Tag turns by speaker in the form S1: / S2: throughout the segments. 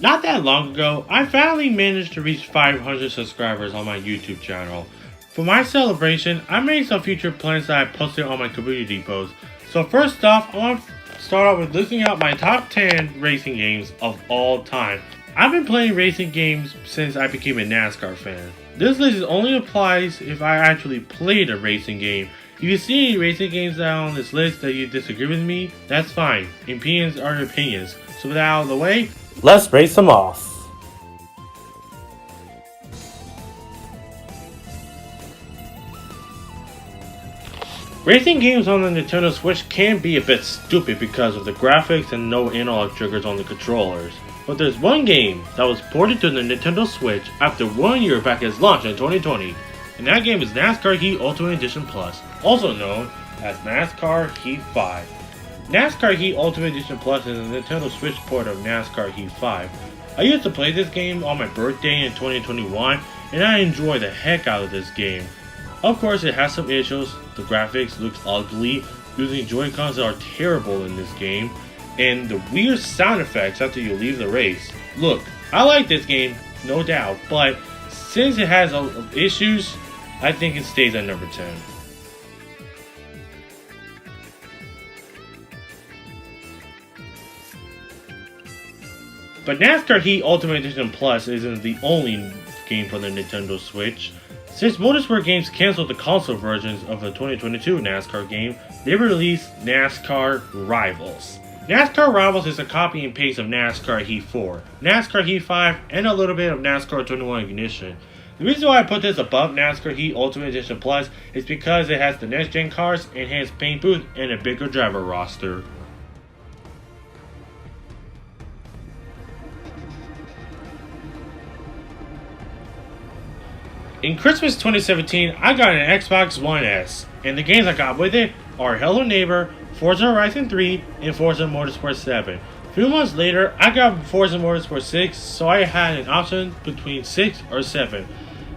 S1: Not that long ago, I finally managed to reach 500 subscribers on my YouTube channel. For my celebration, I made some future plans that I posted on my community post. So first off, I want to start off with listing out my top 10 racing games of all time. I've been playing racing games since I became a NASCAR fan. This list only applies if I actually played a racing game. If you see any racing games that are on this list that you disagree with me, that's fine. Opinions are opinions. So with that out of the way, let's race them off. Racing games on the Nintendo Switch can be a bit stupid because of the graphics and no analog triggers on the controllers. But there's one game that was ported to the Nintendo Switch after 1 year back its launch in 2020, and that game is NASCAR Heat Ultimate Edition Plus, also known as NASCAR Heat 5. NASCAR Heat Ultimate Edition Plus is a Nintendo Switch port of NASCAR Heat 5. I used to play this game on my birthday in 2021, and I enjoy the heck out of this game. Of course, it has some issues. The graphics looks ugly, using Joy-Cons are terrible in this game, and the weird sound effects after you leave the race. Look, I like this game, no doubt, but since it has issues, I think it stays at number 10. But NASCAR Heat Ultimate Edition Plus isn't the only game for the Nintendo Switch. Since Motorsport Games canceled the console versions of the 2022 NASCAR game, they released NASCAR Rivals. NASCAR Rivals is a copy and paste of NASCAR Heat 4, NASCAR Heat 5, and a little bit of NASCAR 21 Ignition. The reason why I put this above NASCAR Heat Ultimate Edition Plus is because it has the next gen cars, enhanced paint booth, and a bigger driver roster. In Christmas 2017, I got an Xbox One S, and the games I got with it are Hello Neighbor, Forza Horizon 3, and Forza Motorsport 7. A few months later, I got Forza Motorsport 6, so I had an option between 6 or 7.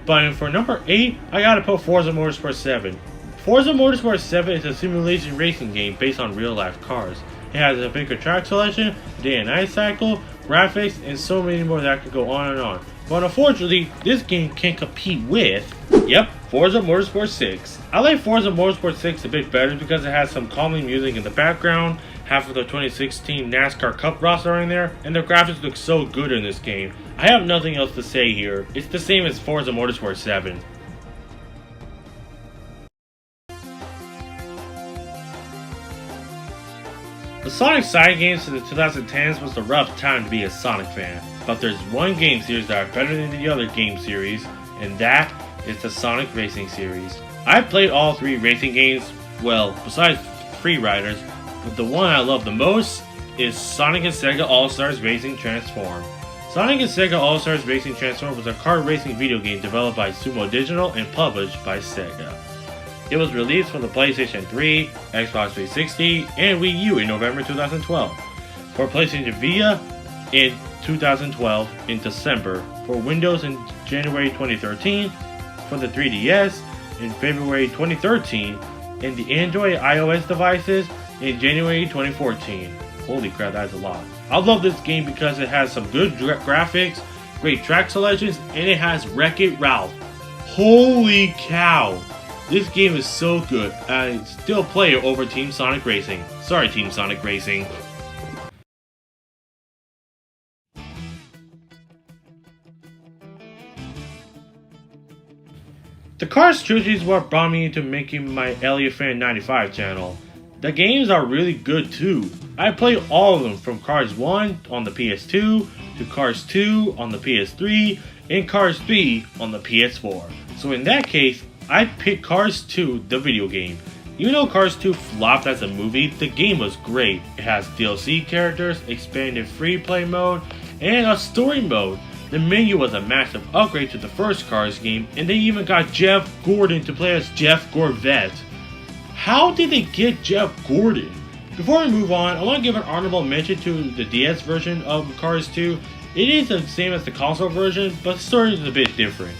S1: But for number 8, I gotta put Forza Motorsport 7. Forza Motorsport 7 is a simulation racing game based on real life cars. It has a bigger track selection, day and night cycle, graphics, and so many more that could go on and on. But unfortunately, this game can't compete with, Forza Motorsport 6. I like Forza Motorsport 6 a bit better because it has some calming music in the background, half of the 2016 NASCAR Cup roster in there, and the graphics look so good in this game. I have nothing else to say here. It's the same as Forza Motorsport 7. The Sonic side games to the 2010s was a rough time to be a Sonic fan, but there's one game series that are better than the other game series, and that is the Sonic Racing series. I played all 3 racing games, well, besides Free Riders, but the one I love the most is Sonic and Sega All-Stars Racing Transform. Sonic and Sega All-Stars Racing Transform was a kart racing video game developed by Sumo Digital and published by Sega. It was released for the PlayStation 3, Xbox 360, and Wii U in November 2012. For PlayStation Vita in 2012 in December. For Windows in January 2013. For the 3DS in February 2013. And the Android iOS devices in January 2014. Holy crap, that's a lot. I love this game because it has some good graphics, great track selections, and it has Wreck-It Ralph. Holy cow! This game is so good, I still play it over Team Sonic Racing. Sorry, Team Sonic Racing. The Cars trilogy is what brought me into making my ElliotFan95 channel. The games are really good too. I played all of them from Cars 1 on the PS2, to Cars 2 on the PS3, and Cars 3 on the PS4. So in that case, I picked Cars 2, the video game. Even though Cars 2 flopped as a movie, the game was great. It has DLC characters, expanded free play mode, and a story mode. The menu was a massive upgrade to the first Cars game, and they even got Jeff Gordon to play as Jeff Gorvette. How did they get Jeff Gordon? Before we move on, I want to give an honorable mention to the DS version of Cars 2. It is the same as the console version, but the story is a bit different.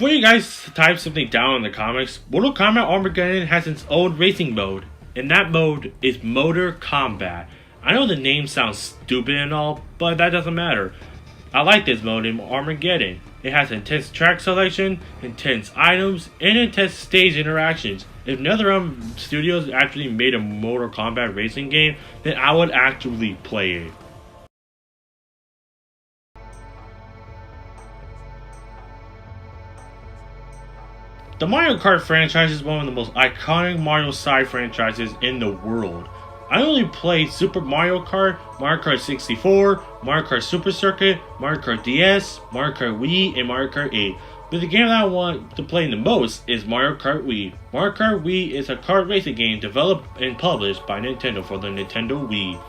S1: Before you guys type something down in the comments, Mortal Kombat Armageddon has its own racing mode, and that mode is Motor Combat. I know the name sounds stupid and all, but that doesn't matter. I like this mode in Armageddon. It has intense track selection, intense items, and intense stage interactions. If NetherRealm Studios actually made a Mortal Kombat racing game, then I would actually play it. The Mario Kart franchise is one of the most iconic Mario side franchises in the world. I only played Super Mario Kart, Mario Kart 64, Mario Kart Super Circuit, Mario Kart DS, Mario Kart Wii, and Mario Kart 8. But the game that I want to play the most is Mario Kart Wii. Mario Kart Wii is a kart racing game developed and published by Nintendo for the Nintendo Wii.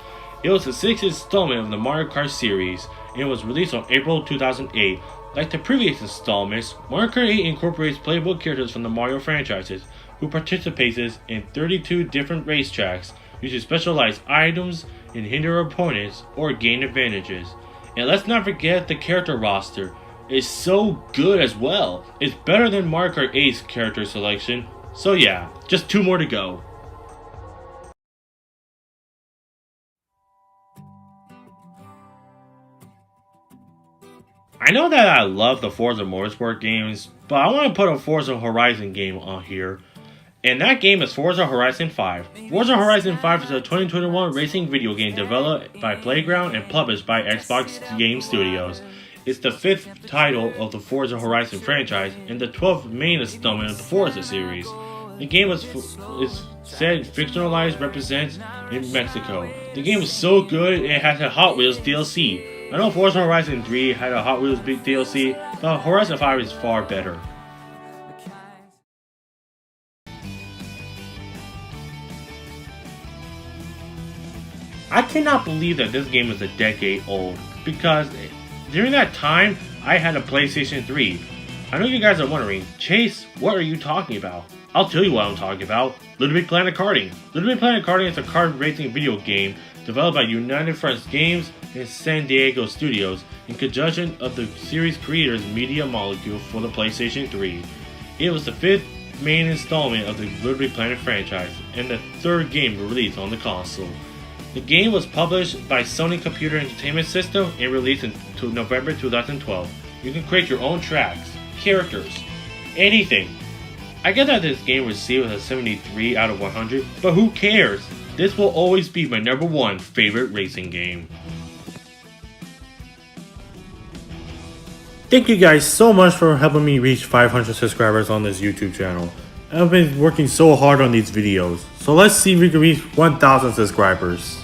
S1: It was the 6th installment of the Mario Kart series, and it was released on April 2008. Like the previous installments, Mario Kart 8 incorporates playable characters from the Mario franchises, who participates in 32 different racetracks, uses specialized items and hinder opponents or gain advantages. And let's not forget the character roster is so good as well. It's better than Mario Kart 8's character selection. So yeah, just 2 more to go. I know that I love the Forza Motorsport games, but I want to put a Forza Horizon game on here. And that game is Forza Horizon 5. Forza Horizon 5 is a 2021 racing video game developed by Playground and published by Xbox Game Studios. It's the 5th title of the Forza Horizon franchise and the 12th main installment of the Forza series. The game is said fictionalized represents in Mexico. The game is so good it has a Hot Wheels DLC. I know Forza Horizon 3 had a Hot Wheels big DLC, but Horizon 5 is far better. I cannot believe that this game is a decade old, because during that time, I had a PlayStation 3. I know you guys are wondering, Chase, what are you talking about? I'll tell you what I'm talking about. Little Big Planet Karting. Little Big Planet Karting is a kart racing video game developed by United Front Games and San Diego Studios in conjunction of the series creators Media Molecule for the PlayStation 3. It was the 5th main installment of the Little Big Planet franchise and the 3rd game released on the console. The game was published by Sony Computer Entertainment System and released in November 2012. You can create your own tracks, characters, anything. I get that this game received a 73 out of 100, but who cares? This will always be my #1 favorite racing game. Thank you guys so much for helping me reach 500 subscribers on this YouTube channel. I've been working so hard on these videos, so let's see if we can reach 1,000 subscribers.